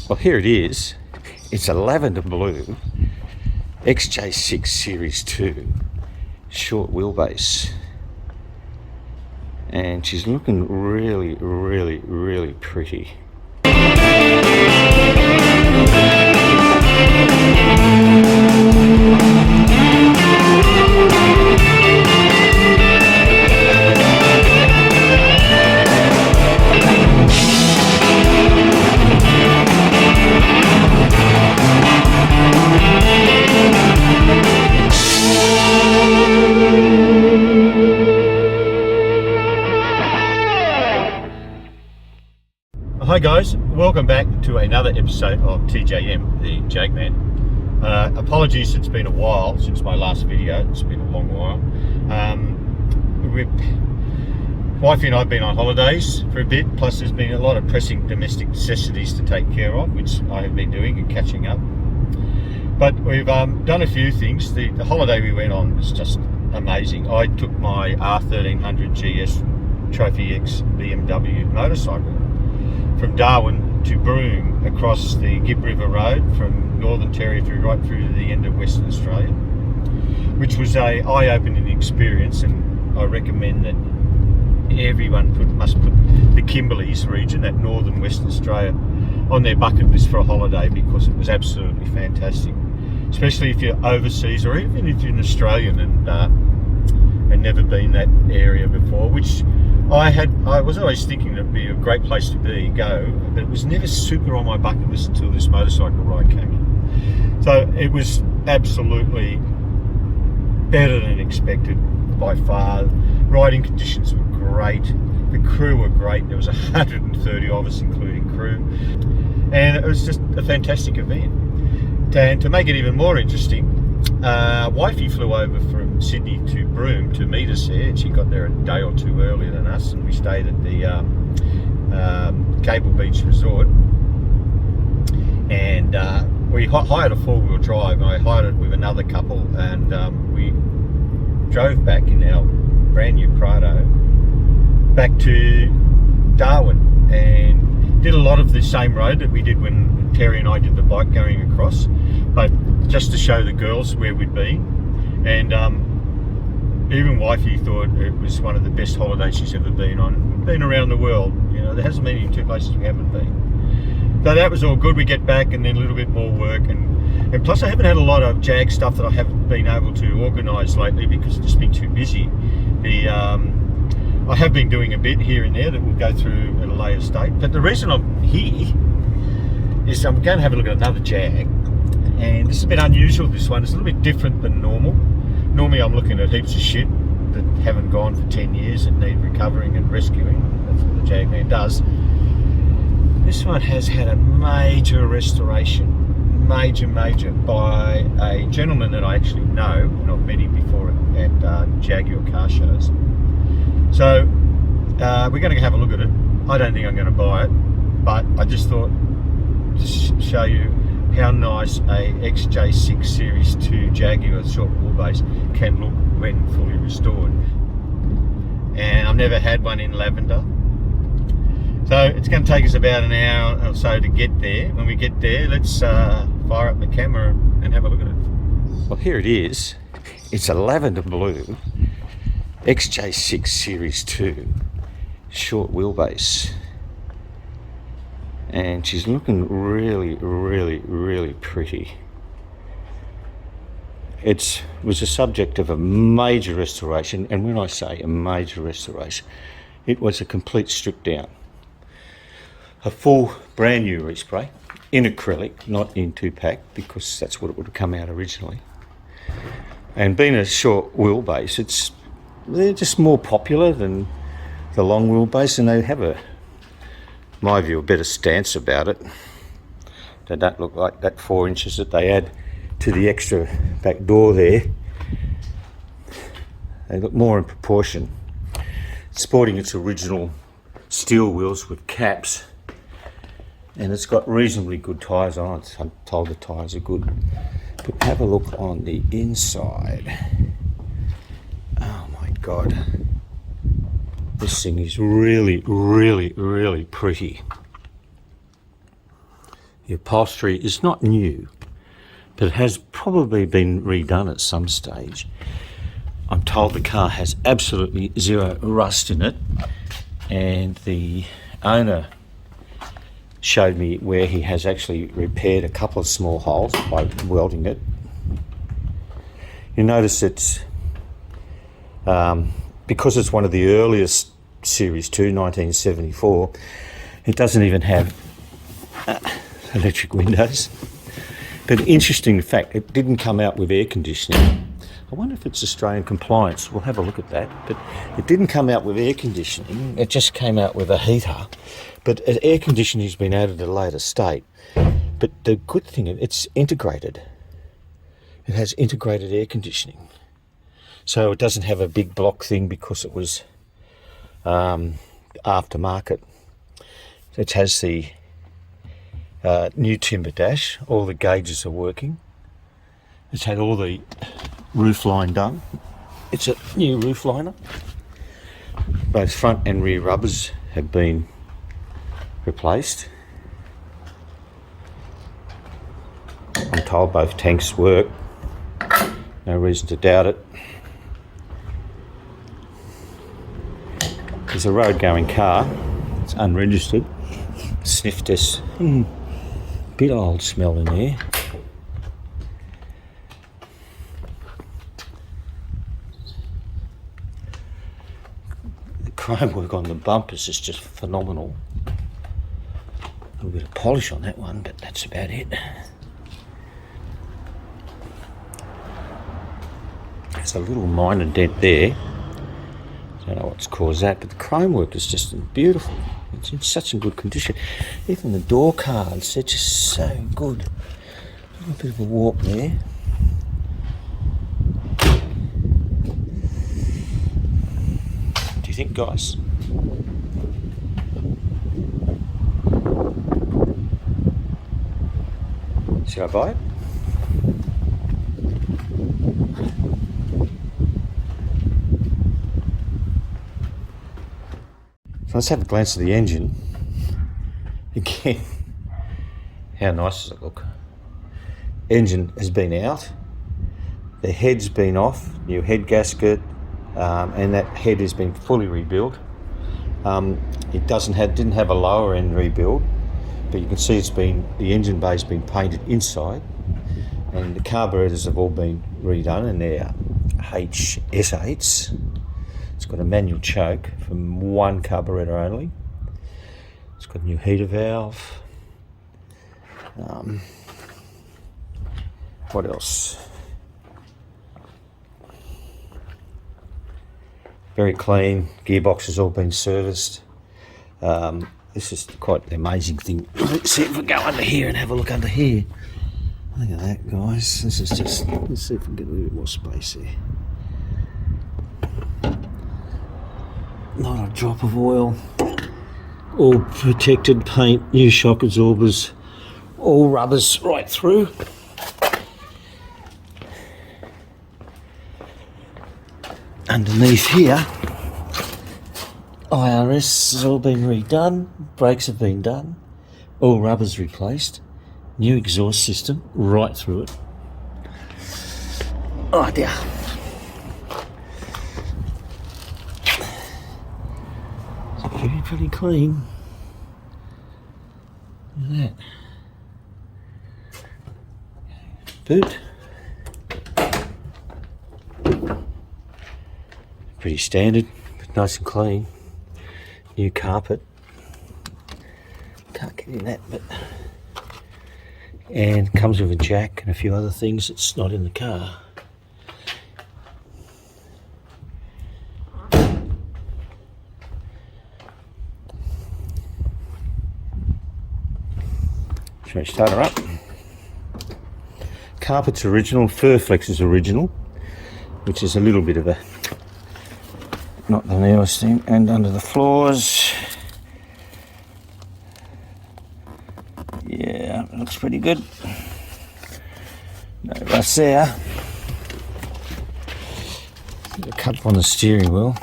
Well, here it is. It's a lavender blue XJ6 Series 2 short wheelbase. And she's looking really, really, really pretty. Hi guys, welcome back to another episode of TJM, the Jagman. Apologies, it's been a while since my last video. It's been a long while. Wifey and I have been on holidays for a bit, plus there's been a lot of pressing domestic necessities to take care of, which I have been doing and catching up. But we've done a few things. The holiday we went on was just amazing. I took my R1300 GS Trophy X BMW motorcycle from Darwin to Broome across the Gibb River Road from Northern Territory right through to the end of Western Australia, which was a eye-opening experience, and I recommend that everyone must put the Kimberleys region, that northern Western Australia, on their bucket list for a holiday, because it was absolutely fantastic, especially if you're overseas or even if you're an Australian and never been that area before, which I was always thinking it'd be a great place to go, but it was never super on my bucket list until this motorcycle ride came in. So it was absolutely better than expected by far. Riding conditions were great, the crew were great. There was 130 of us, including crew, and it was just a fantastic event. And to make it even more interesting, wifey flew over from Sydney to Broome to meet us there, and she got there a day or two earlier than us, and we stayed at the Cable Beach Resort, and we hired a four-wheel drive. I hired it with another couple, and we drove back in our brand new Prado back to Darwin and did a lot of the same road that we did when Terry and I did the bike going across, but just to show the girls where we'd been. And even wifey thought it was one of the best holidays she's ever been on. We've been around the world, you know, there hasn't been any two places we haven't been. So that was all good. We get back and then a little bit more work, and plus I haven't had a lot of Jag stuff that I haven't been able to organise lately because it's just been too busy. I have been doing a bit here and there that we'll go through at a later state, but the reason I'm here is I'm going to have a look at another Jag, and this is a bit unusual. This one is a little bit different than normal. Normally I'm looking at heaps of shit that haven't gone for 10 years and need recovering and rescuing. That's what the Jagman does. This one has had a major restoration, major, by a gentleman that I actually know, and I've met him before at Jaguar car shows. So we're going to have a look at it. I don't think I'm going to buy it, but I just thought to show you how nice a XJ6 Series 2 Jaguar short wheelbase can look when fully restored. And I've never had one in lavender. So it's going to take us about an hour or so to get there. When we get there, let's fire up the camera and have a look at it. Well, here it is. It's a lavender blue XJ6 Series 2 short wheelbase. And she's looking really, really, really pretty. It was the subject of a major restoration, and when I say a major restoration, it was a complete strip down. A full brand new respray in acrylic, not in 2-pack, because that's what it would have come out originally. And being a short wheelbase, they're just more popular than the long wheelbase, and they have in my view, a better stance about it. They don't look like that 4 inches that they add to the extra back door there. They look more in proportion. Sporting its original steel wheels with caps, and it's got reasonably good tyres on it. I'm told the tyres are good. But have a look on the inside. Oh my God. This thing is really, really, really pretty. The upholstery is not new, but it has probably been redone at some stage. I'm told the car has absolutely zero rust in it, and the owner showed me where he has actually repaired a couple of small holes by welding it. You notice it's because it's one of the earliest Series 2, 1974, it doesn't even have electric windows. But interesting fact, it didn't come out with air conditioning. I wonder if it's Australian compliance. We'll have a look at that. But it didn't come out with air conditioning. It just came out with a heater. But air conditioning has been added at a later state. But the good thing, it's integrated. It has integrated air conditioning. So it doesn't have a big block thing because it was aftermarket. It has the new timber dash. All the gauges are working. It's had all the roof line done. It's a new roof liner. Both front and rear rubbers have been replaced. I'm told both tanks work. No reason to doubt it. It's a road going car. It's unregistered. Sniffed this bit old smell in there. The chrome work on the bumpers is just phenomenal. A little bit of polish on that one, but that's about it. There's a little minor dent there. I don't know what's caused that, but the chrome work is just beautiful. It's in such a good condition. Even the door cards, they're just so good. A little bit of a warp there. Do you think, guys? Should I buy it? Let's have a glance at the engine. Again, how nice does it look? Engine has been out. The head's been off, new head gasket, and that head has been fully rebuilt. It didn't have a lower end rebuild, but you can see the engine bay's been painted inside, and the carburetors have all been redone, and they're HS8s. It's got a manual choke from one carburetor only. It's got a new heater valve. What else? Very clean. Gearbox has all been serviced. This is quite the amazing thing. Let's see if we go under here and have a look under here. Look at that, guys. This is just. Let's see if we can get a little bit more space here. Not a drop of oil. All protected paint, new shock absorbers, all rubbers right through. Underneath here, IRS has all been redone, brakes have been done, all rubbers replaced, new exhaust system right through it. Oh dear. Pretty clean. Look at that. Boot. Pretty standard, but nice and clean. New carpet. Can't get in that, but. And comes with a jack and a few other things that's not in the car. Shall we start her up? Carpet's original, Furflex is original, which is a little bit of a, not the newest thing, and under the floors, yeah, it looks pretty good. No rust there. A cut on the steering wheel.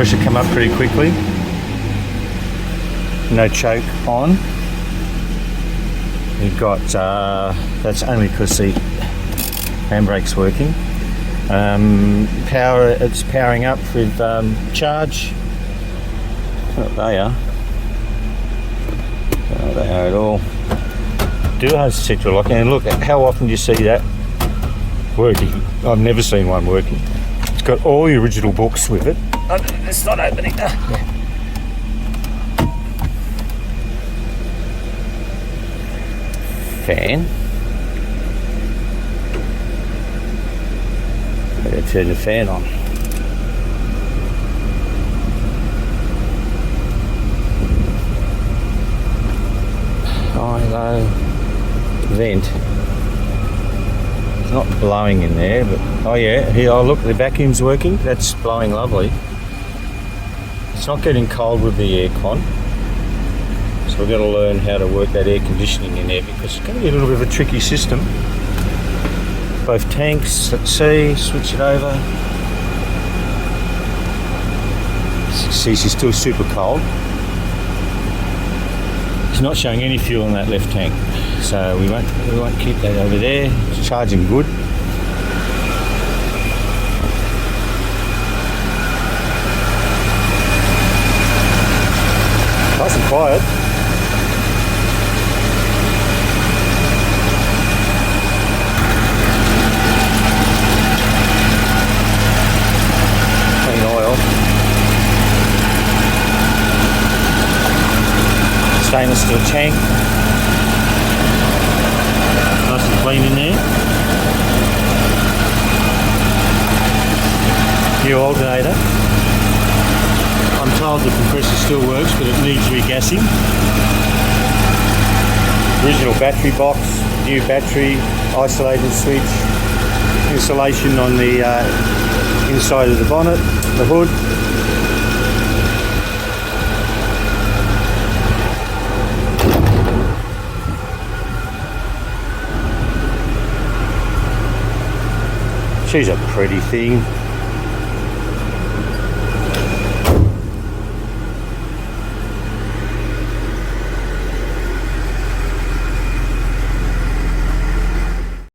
pressure come up pretty quickly. No choke on. We've got, that's only because the handbrake's working. Power, it's powering up with charge. Oh, they are. Oh, they are at all. Duo central lock, and look at how often do you see that working. I've never seen one working. It's got all the original books with it. Oh, it's not opening. Yeah. Fan. Better turn the fan on. High, low, vent. It's not blowing in there, but oh yeah, here, oh look, the vacuum's working. That's blowing lovely. It's not getting cold with the aircon. So we've got to learn how to work that air conditioning in there because it's going to be a little bit of a tricky system. Both tanks, let's see, switch it over. See, she's still super cold. It's not showing any fuel in that left tank. So we won't keep that over there. It's charging good. Nice and quiet. Clean oil. Stainless steel tank. Nice and clean in there. New alternator. I'm told the compressor still works, but it needs regassing. Original battery box, new battery, isolated switch, insulation on the inside of the bonnet, the hood. She's a pretty thing.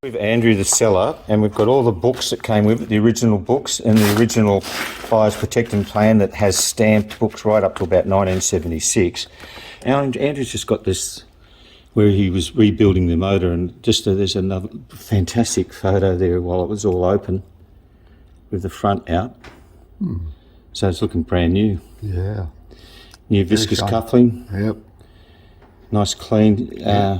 With Andrew the seller, and we've got all the books that came with it, the original books and the original Fires Protecting Plan that has stamped books right up to about 1976. And Andrew's just got this where he was rebuilding the motor, and just there's another fantastic photo there while it was all open with the front out. So it's looking brand new. Yeah. New viscous coupling. Yep. Nice clean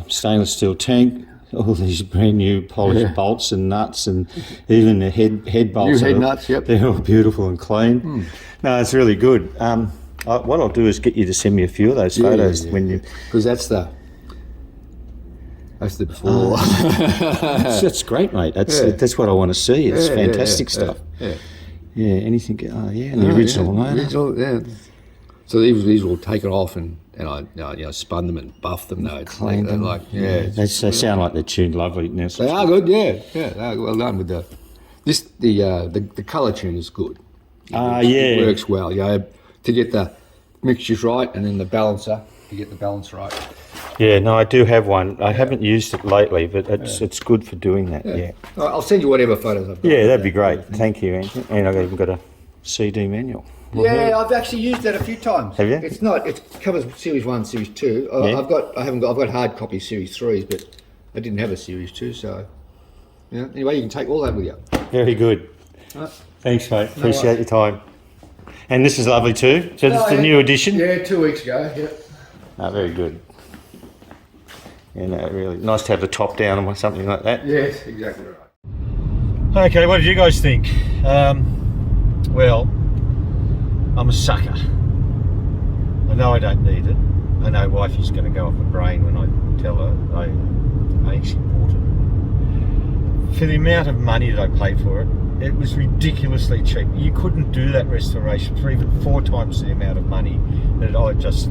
stainless steel tank. All these brand new polished bolts and nuts, and even the head bolts. New head nuts, yep. They're all beautiful and clean. No, it's really good. What I'll do is get you to send me a few of those photos when you. Because that's the before. That's great, mate. That's what I want to see. It's fantastic stuff. Yeah. Anything? And the original motor. Original, So these will take it off and I spun them and buffed them. Cleaned them. They sound like they're tuned lovely. Now, they are good, yeah. They are well done with the colour tune is good. It works well. To get the mixtures right and then the balancer to get the balance right. Yeah, no, I do have one. I haven't used it lately, but it's good for doing that. Yeah. I'll send you whatever photos I've got. Yeah, that'd be great. Thank you, Andrew. And I've even got a CD manual. Yeah, I've actually used that a few times. Have you? It's not. It covers Series 1, Series 2. I've got hard copy Series 3s, but I didn't have a Series 2, so Anyway, you can take all that with you. Very good. Right. Thanks, mate. Appreciate your time. And this is lovely too. So this is the new edition. Yeah, 2 weeks ago. Yeah. Very good. Really nice to have the top down or something like that. Yes, exactly right. Okay, what did you guys think? Well, I'm a sucker. I know I don't need it. I know wifey's going to go off her brain when I tell her I actually bought it. For the amount of money that I paid for it, it was ridiculously cheap. You couldn't do that restoration for even 4 times the amount of money that I just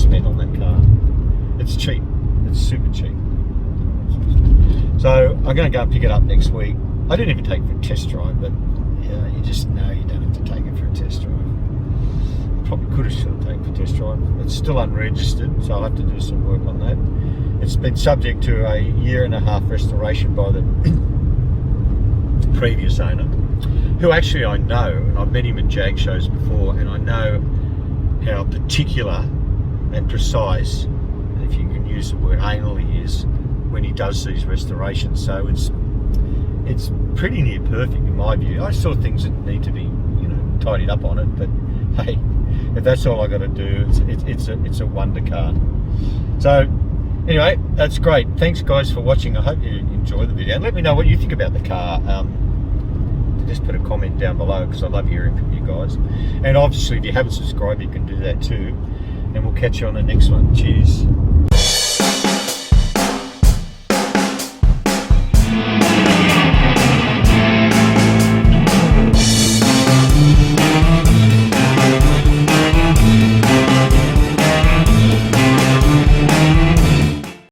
spent on that car. It's cheap. It's super cheap. So I'm going to go and pick it up next week. I didn't even take it for a test drive, but you just know you don't have to take it for a test drive. probably could have should have taken for test drive. It's still unregistered, so I'll have to do some work on that. It's been subject to a 1.5-year restoration by the previous owner, who actually I know, and I've met him at Jag shows before, and I know how particular and precise, and if you can use the word anal, he is when he does these restorations. So it's pretty near perfect in my view. I saw things that need to be, you know, tidied up on it, but hey, if that's all I got to do, it's a wonder car. So anyway, that's great. Thanks guys for watching. I hope you enjoy the video, and let me know what you think about the car. Just put a comment down below, because I love hearing from you guys. And obviously if you haven't subscribed, you can do that too, and we'll catch you on the next one. Cheers.